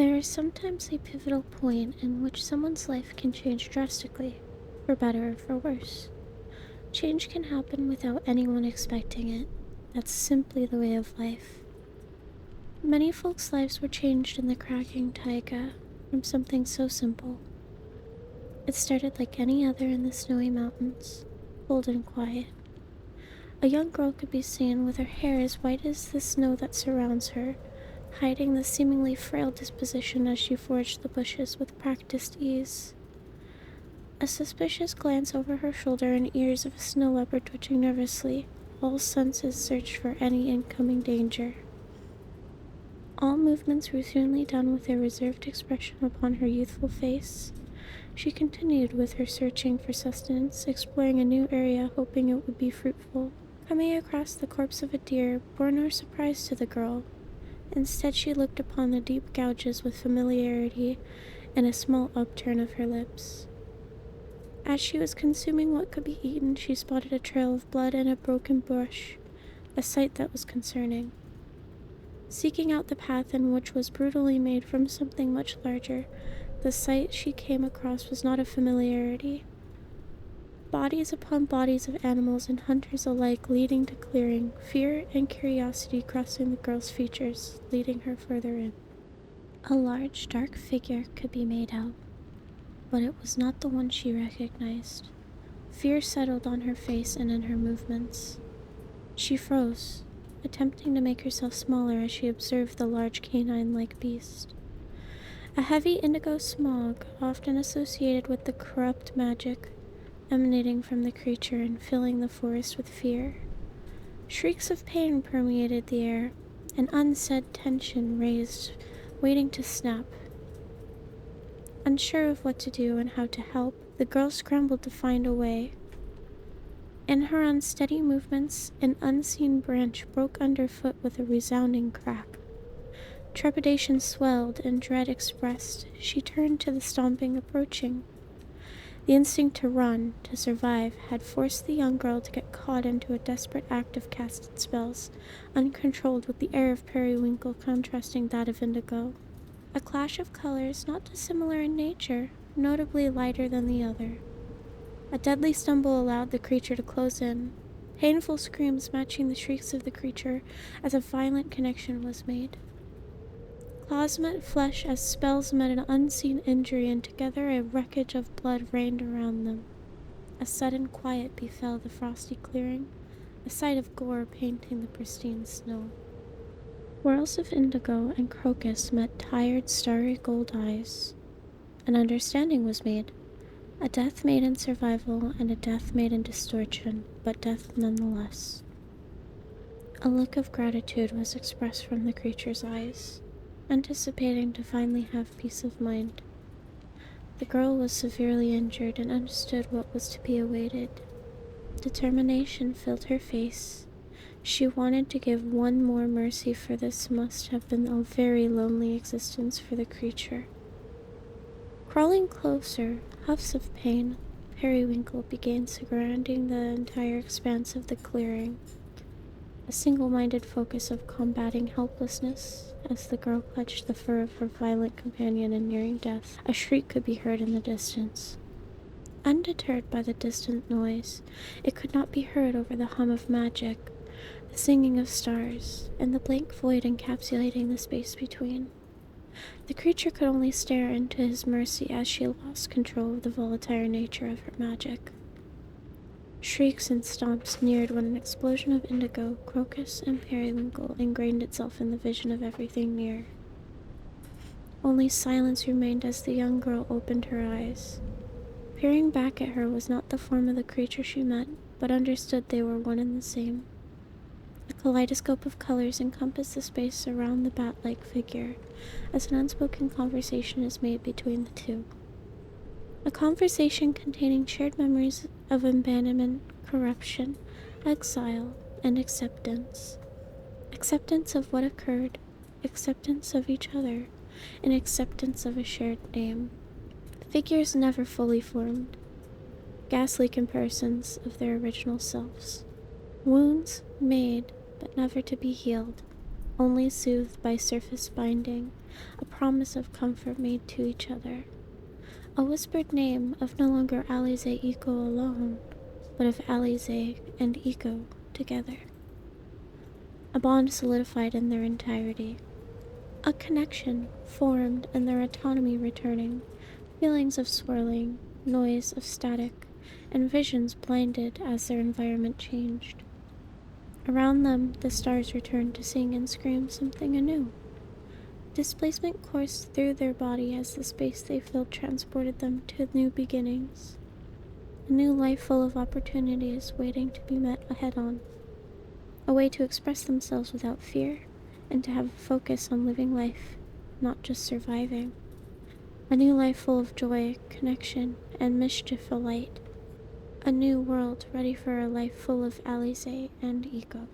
There is sometimes a pivotal point in which someone's life can change drastically, for better or for worse. Change can happen without anyone expecting it. That's simply the way of life. Many folks' lives were changed in the cracking taiga from something so simple. It started like any other in the snowy mountains, cold and quiet. A young girl could be seen with her hair as white as the snow that surrounds her, hiding the seemingly frail disposition as she forged the bushes with practiced ease. A suspicious glance over her shoulder and ears of a snow leopard twitching nervously, all senses searched for any incoming danger. All movements routinely done with a reserved expression upon her youthful face, she continued with her searching for sustenance, exploring a new area, hoping it would be fruitful. Coming across the corpse of a deer bore no surprise to the girl. Instead, she looked upon the deep gouges with familiarity and a small upturn of her lips. As she was consuming what could be eaten, she spotted a trail of blood and a broken bush, a sight that was concerning. Seeking out the path in which was brutally made from something much larger, the sight she came across was not of familiarity. Bodies upon bodies of animals and hunters alike leading to clearing, fear and curiosity crossing the girl's features, leading her further in. A large, dark figure could be made out, but it was not the one she recognized. Fear settled on her face and in her movements. She froze, attempting to make herself smaller as she observed the large canine-like beast. A heavy indigo smog, often associated with the corrupt magic, emanating from the creature and filling the forest with fear. Shrieks of pain permeated the air, an unsaid tension raised, waiting to snap. Unsure of what to do and how to help, the girl scrambled to find a way. In her unsteady movements, an unseen branch broke underfoot with a resounding crack. Trepidation swelled and dread expressed. She turned to the stomping approaching. The instinct to run, to survive, had forced the young girl to get caught into a desperate act of casted spells, uncontrolled, with the air of periwinkle contrasting that of indigo. A clash of colors not dissimilar in nature, notably lighter than the other. A deadly stumble allowed the creature to close in, painful screams matching the shrieks of the creature as a violent connection was made. Claws met flesh as spells met an unseen injury, and together a wreckage of blood rained around them. A sudden quiet befell the frosty clearing, a sight of gore painting the pristine snow. Whirls of indigo and crocus met tired, starry gold eyes. An understanding was made. A death made in survival and a death made in distortion, but death nonetheless. A look of gratitude was expressed from the creature's eyes, anticipating to finally have peace of mind. The girl was severely injured and understood what was to be awaited. Determination filled her face. She wanted to give one more mercy, for this must have been a very lonely existence for the creature. Crawling closer, huffs of pain, periwinkle began surrounding the entire expanse of the clearing, a single-minded focus of combating helplessness. As the girl clutched the fur of her violent companion in nearing death, a shriek could be heard in the distance. Undeterred by the distant noise, it could not be heard over the hum of magic, the singing of stars, and the blank void encapsulating the space between. The creature could only stare into his mercy as she lost control of the volatile nature of her magic. Shrieks and stomps neared when an explosion of indigo, crocus, and periwinkle ingrained itself in the vision of everything near. Only silence remained as the young girl opened her eyes. Peering back at her was not the form of the creature she met, but understood they were one and the same. A kaleidoscope of colors encompassed the space around the bat-like figure, as an unspoken conversation is made between the two. A conversation containing shared memories of abandonment, corruption, exile, and acceptance. Acceptance of what occurred, acceptance of each other, and acceptance of a shared name. Figures never fully formed. Ghastly comparisons of their original selves. Wounds made, but never to be healed. only soothed by surface binding, a promise of comfort made to each other. A whispered name of no longer Alixeyy Eco alone, but of Alixeyy and Eco together. A bond solidified in their entirety. A connection formed and their autonomy returning, feelings of swirling, noise of static, and visions blinded as their environment changed. Around them, the stars returned to sing and scream something anew. Displacement coursed through their body as the space they filled transported them to new beginnings. A new life full of opportunities waiting to be met head-on. A way to express themselves without fear, and to have a focus on living life, not just surviving. A new life full of joy, connection, and mischief alight. A new world ready for a life full of Alixeyy and Eco.